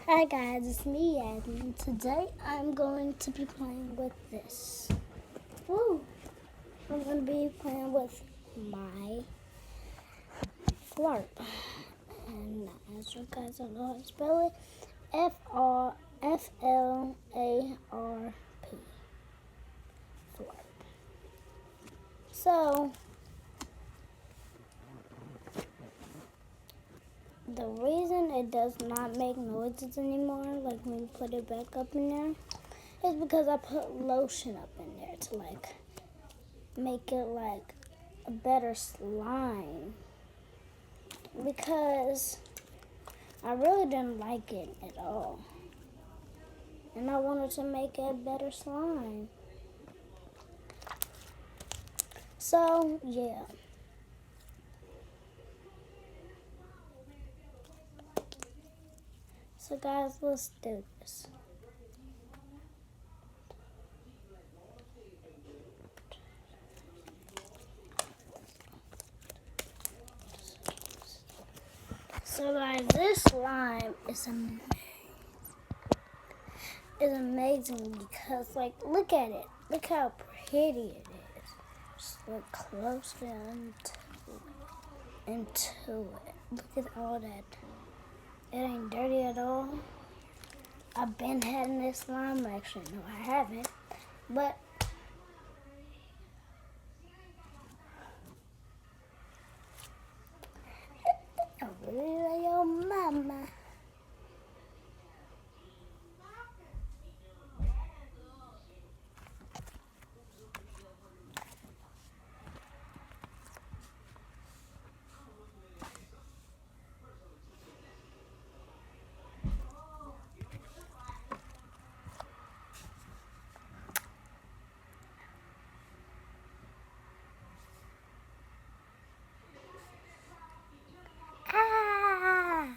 Hi guys, it's me and today I'm going to be playing with this. Woo! I'm going to be playing with my Flarp. And as you guys don't know how to spell it, F-L-A-R-P. Flarp. So, the reason it does not make noises anymore, like when you put it back up in there, is because I put lotion up in there to make it a better slime. Because I really didn't like it at all. And I wanted to make a better slime. So, yeah. So guys, let's do this. So guys, this slime is amazing because look at it. Look how pretty it is. Just look closer into it. Look at all that. It ain't dirty at all. I've been having this slime. Actually, no, I haven't. But I really like your mama. Ah!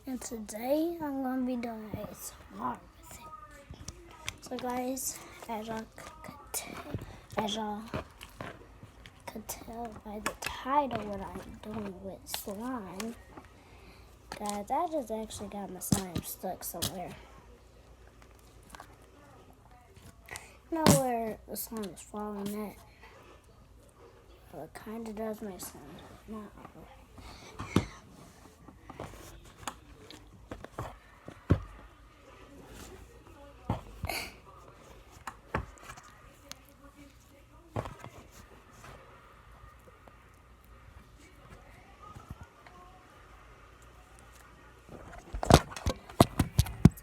And today I'm gonna be doing ASMR with it. So guys, as y'all could tell by the title what I'm doing with slime, guys, I just actually got my slime stuck somewhere. Know where the slime is falling at. Well, it kind of does make sense, but not all.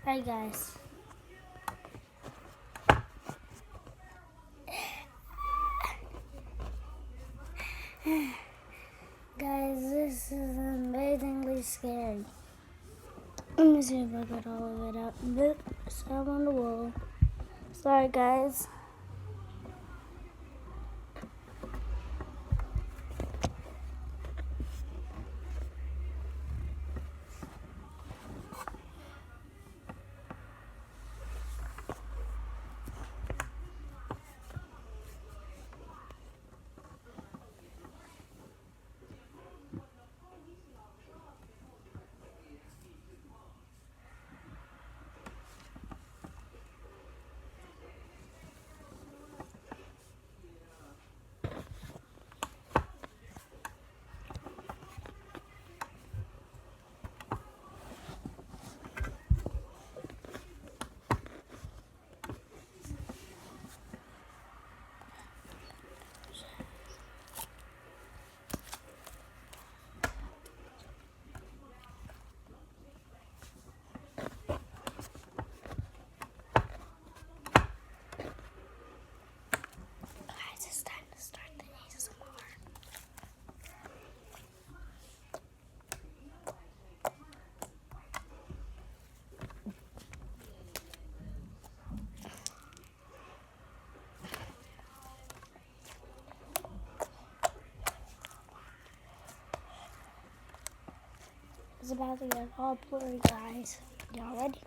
Hi guys. Guys, this is amazingly scary. Let me see if I got all of it out. It's out on the wall. Sorry guys. It's time to start the ASMR. It's about to get all blurry, guys. Y'all ready?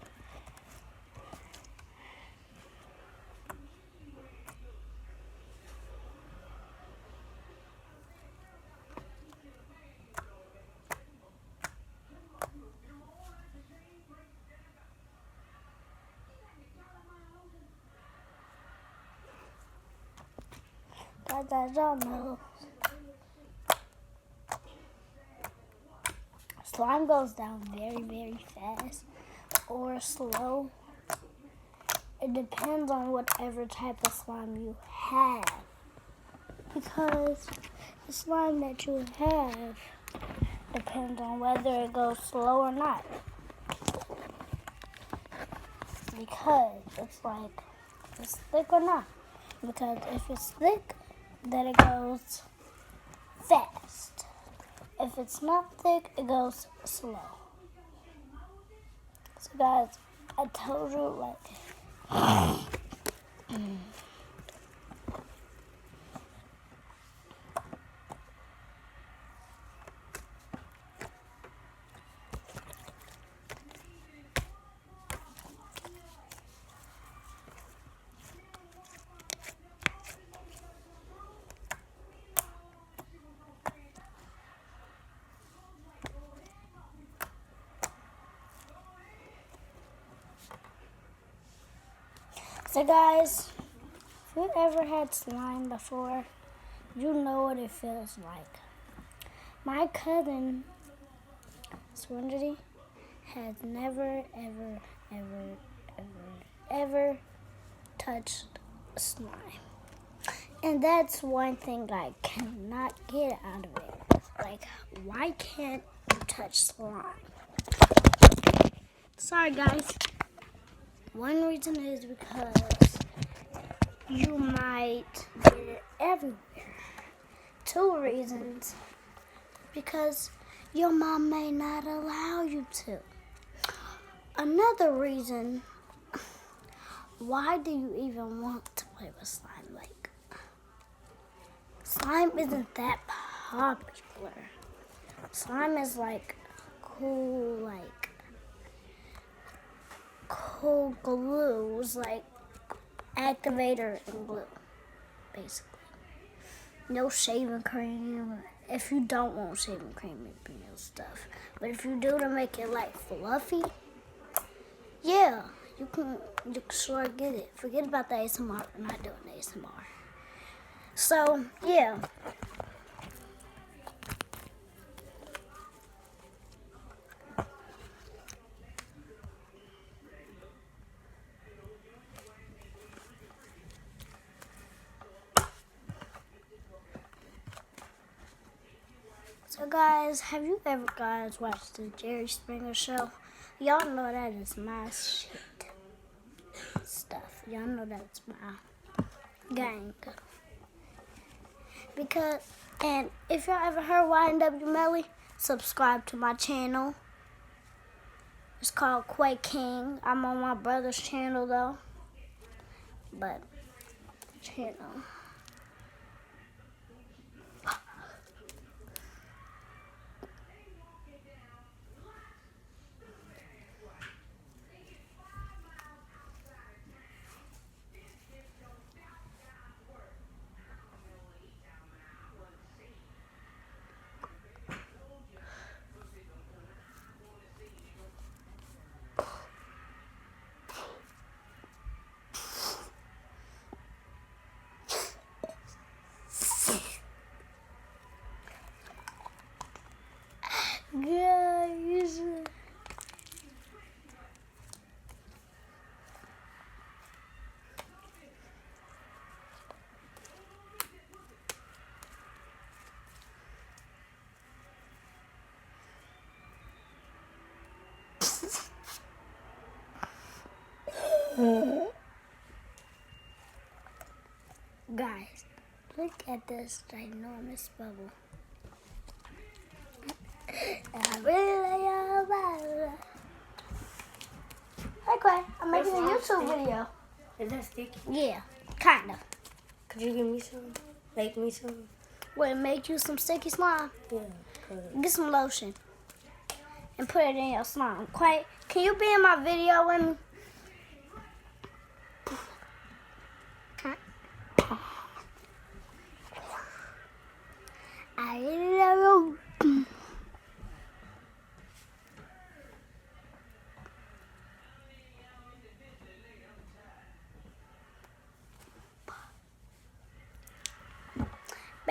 as y'all know, slime goes down very, very fast or slow. It depends on whatever type of slime you have. Because the slime that you have depends on whether it goes slow or not. Because it's like, it's thick or not. Because if it's thick, then it goes fast. If it's not thick, it goes slow. So guys, I told you like so guys, if you ever had slime before, you know what it feels like. My cousin, Serenity, has never, ever touched slime. And that's one thing I cannot get out of it. Like, why can't you touch slime? Sorry, guys. One reason is because you might get it everywhere. 2 reasons, because your mom may not allow you to. Another reason, why do you even want to play with slime? Like, slime isn't that popular. Slime is like cool glue. It's like activator and glue, basically. No shaving cream. If you don't want shaving cream, it be no stuff. But if you do to make it like fluffy, yeah, you can sure get it. Forget about the ASMR. We're not doing ASMR. So, yeah. So guys, have you ever guys watched the Jerry Springer Show? Y'all know that is my shit stuff. Y'all know that's my gang. Because, and if y'all ever heard YNW Melly, subscribe to my channel. It's called Quake King. I'm on my brother's channel though. But, channel. Guys. Guys, look at this ginormous bubble. Okay, I'm making a YouTube video. Is that sticky? Yeah, kinda. Could you give me some? Make me some? Wait, make you some sticky slime? Yeah. Get some lotion and put it in your slime. Quite, can you be in my video with me? I love you.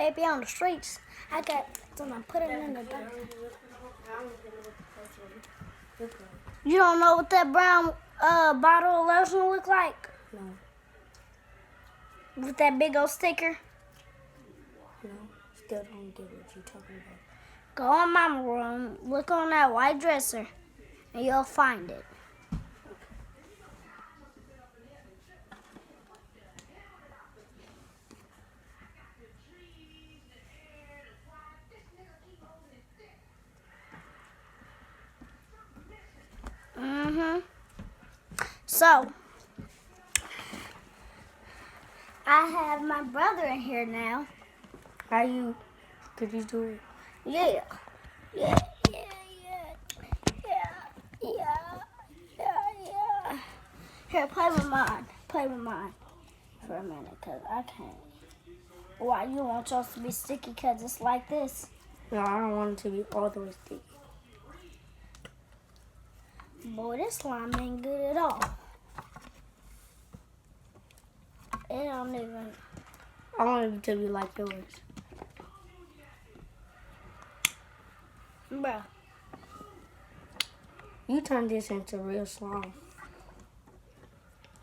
baby, on the streets. I got, so I put it in the dark. You don't know what that brown bottle of lotion look like? No. With that big old sticker? No. Still don't get what you're talking about. Go in mama room, look on that white dresser, and you'll find it. So, I have my brother in here now. Could you do it? Yeah. Yeah. Here, play with mine. Play with mine for a minute, because I can't. Why, you want yours to be sticky because it's like this? No, I don't want it to be all the way sticky. Boy, this slime ain't good at all. It don't even... I want it to be like yours. Bruh. You turned this into real slime.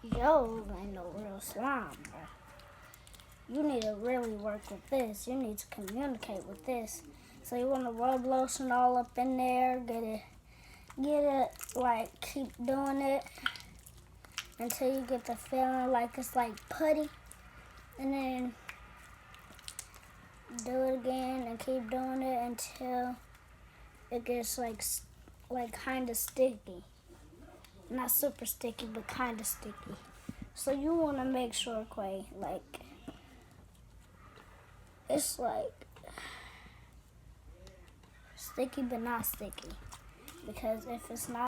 Yo, ain't no real slime, bruh. You need to really work with this. You need to communicate with this. So you want to rub lotion all up in there, get it, like, keep doing it until you get the feeling like it's like putty. And then do it again and keep doing it until it gets like kind of sticky. Not super sticky, but kind of sticky. So you want to make sure, Quay, like, it's like sticky but not sticky. Because if it's not